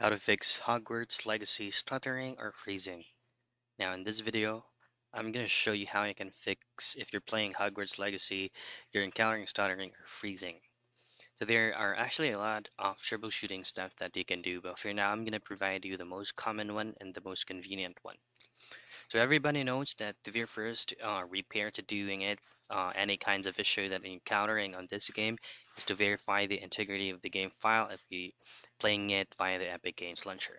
How to fix Hogwarts Legacy stuttering or freezing. Now in this video, I'm going to show you how you can fix if you're playing Hogwarts Legacy, you're encountering stuttering or freezing. So there are actually a lot of troubleshooting stuff that you can do, but for now I'm going to provide you the most common one and the most convenient one. So everybody knows that the very first repair to doing it, any kinds of issue that you're encountering on this game, is to verify the integrity of the game file if you're playing it via the Epic Games Launcher.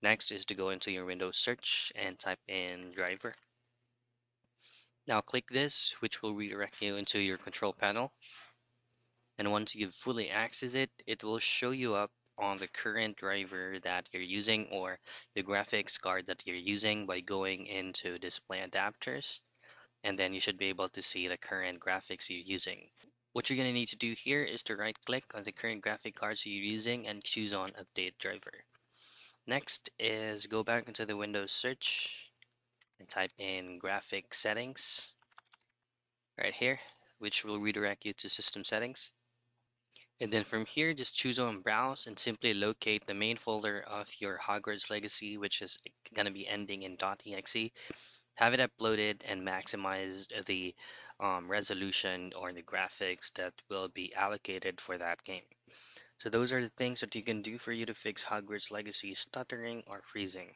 Next is to go into your Windows search and type in driver. Now click this, which will redirect you into your control panel. And once you've fully accessed it, it will show you up on the current driver that you're using or the graphics card that you're using by going into display adapters. And then you should be able to see the current graphics you're using. What you're going to need to do here is to right click on the current graphic cards you're using and choose on update driver. Next is go back into the Windows search and type in graphic settings right here, which will redirect you to system settings. And then from here, just choose on browse and simply locate the main folder of your Hogwarts Legacy, which is going to be ending in .exe. Have it uploaded and maximize the resolution or the graphics that will be allocated for that game. So those are the things that you can do for you to fix Hogwarts Legacy stuttering or freezing.